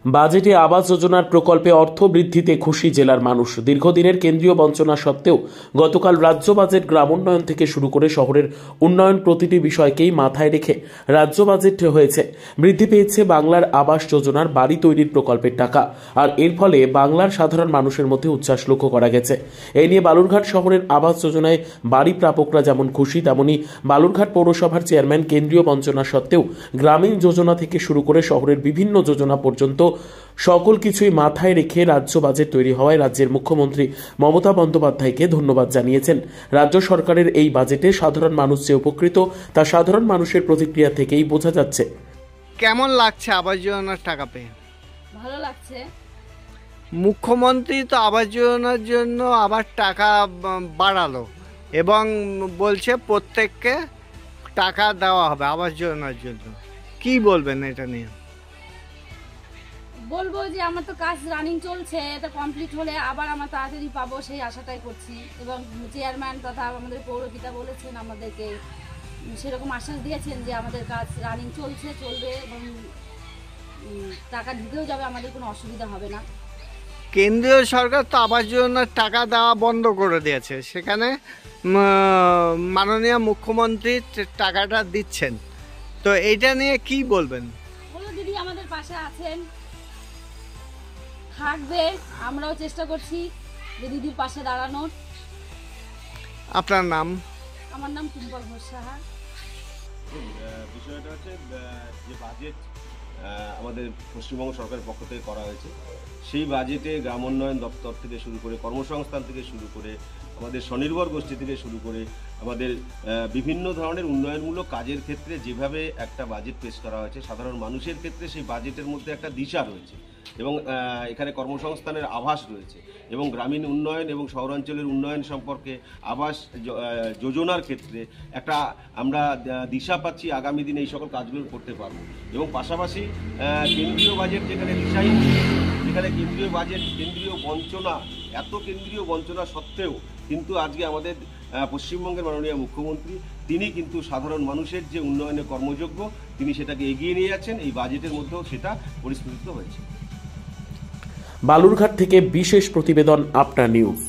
বাজেটে আবাস যোজনার প্রকল্পে অর্থ বৃদ্ধিতে খুশি জেলার মানুষ। দীর্ঘদিনের কেন্দ্রীয় বঞ্চনা সত্ত্বেও গতকাল রাজ্য বাজেট গ্রামোন্নয়ন থেকে শুরু করে শহরের উন্নয়ন প্রতিটি বিষয়কেই মাথায় রেখে রাজ্য বাজেট হয়েছে। বৃদ্ধি পেয়েছে বাংলার আবাস যোজনার বাড়ি তৈরির প্রকল্পের টাকা, আর এর ফলে বাংলার সাধারণ মানুষের মধ্যে উচ্ছ্বাস লক্ষ্য করা গেছে। এই নিয়ে বালুরঘাট শহরের আবাস যোজনায় বাড়ি প্রাপকরা যেমন খুশি, তেমনি বালুরঘাট পৌরসভার চেয়ারম্যান কেন্দ্রীয় বঞ্চনা সত্ত্বেও গ্রামীণ যোজনা থেকে শুরু করে শহরের বিভিন্ন যোজনা পর্যন্ত সকল কিছুই মাথায় রেখে রাজ্য বাজেট তৈরি হওয়ায় রাজ্যের মুখ্যমন্ত্রী মমতা বন্দ্যোপাধ্যায়কে ধন্যবাদ জানিয়েছেন। রাজ্য সরকারের এই বাজেটে সাধারণ মানুষ যে উপকৃত তা সাধারণ মানুষের প্রতিক্রিয়া থেকেই বোঝা যাচ্ছে। কেমন লাগছে আবাস যোজনার টাকা পেয়ে? ভালো লাগছে। মুখ্যমন্ত্রী তো আবাস যোজনার জন্য আবার টাকা বাড়ালো এবং বলছে প্রত্যেককে টাকা দেওয়া হবে আবাস যোজনার জন্য। কি বলবেন এটা নিয়ে? বলবো যে আমার তো কাজ রানিং চলছে, এটা কমপ্লিট হলে আবার আমরা তাড়াতাড়ি পাবো সেই আশাটাই করছি। এবং চেয়ারম্যান তথা আমাদের পৌরপিতা বলেছেন, আমাদেরকে সেরকম আশ্বাস দিয়েছেন যে আমাদের কাজ রানিং চলবে এবং টাকা দিতেও যাবে, আমাদের কোনো অসুবিধা হবে না। কেন্দ্রীয় সরকার তো আবাস যোজনার টাকা দেওয়া বন্ধ করে দিয়েছে, সেখানে মাননীয় মুখ্যমন্ত্রী টাকাটা দিচ্ছেন, তো এইটা নিয়ে কি বলবেন? দিদি আমাদের পাশে আছেন, থাকবে, আমরাও চেষ্টা করছি যে দিদির পাশে দাঁড়ানোর। আপনার নাম? আমার নাম টুম্পা ঘোষ সাহা। বিষয়টা হচ্ছে যে বাজেট আমাদের পশ্চিমবঙ্গ সরকারের পক্ষ থেকে করা হয়েছে, সেই বাজেটে গ্রাম উন্নয়ন দপ্তর থেকে শুরু করে, কর্মসংস্থান থেকে শুরু করে, আমাদের স্বনির্ভর গোষ্ঠী থেকে শুরু করে আমাদের বিভিন্ন ধরনের উন্নয়নমূলক কাজের ক্ষেত্রে যেভাবে একটা বাজেট পেশ করা হয়েছে, সাধারণ মানুষের ক্ষেত্রে সেই বাজেটের মধ্যে একটা দিশা রয়েছে এবং এখানে কর্মসংস্থানের আভাস রয়েছে এবং গ্রামীণ উন্নয়ন এবং শহরাঞ্চলের উন্নয়ন সম্পর্কে আবাস যোজনার ক্ষেত্রে একটা আমরা দিশা পাচ্ছি। আগামী দিনে এই সকল কাজগুলো করতে পারবো এবং পাশাপাশি কেন্দ্রীয় বাজেট যেখানে দিশাহীন, যেখানে কেন্দ্রীয় বাজেট কেন্দ্রীয় বঞ্চনা, এত কেন্দ্রীয় বঞ্চনা সত্ত্বেও কিন্তু আজকে আমাদের পশ্চিমবঙ্গের মাননীয় মুখ্যমন্ত্রী তিনি কিন্তু সাধারণ মানুষের যে উন্নয়নের কর্মযোগ্য তিনি সেটাকে এগিয়ে নিয়ে যাচ্ছেন। এই বাজেটের মধ্যেও সেটা পরিস্ফুটিত হয়েছে। বালুরঘাট থেকে বিশেষ প্রতিবেদন, আপনার নিউজ।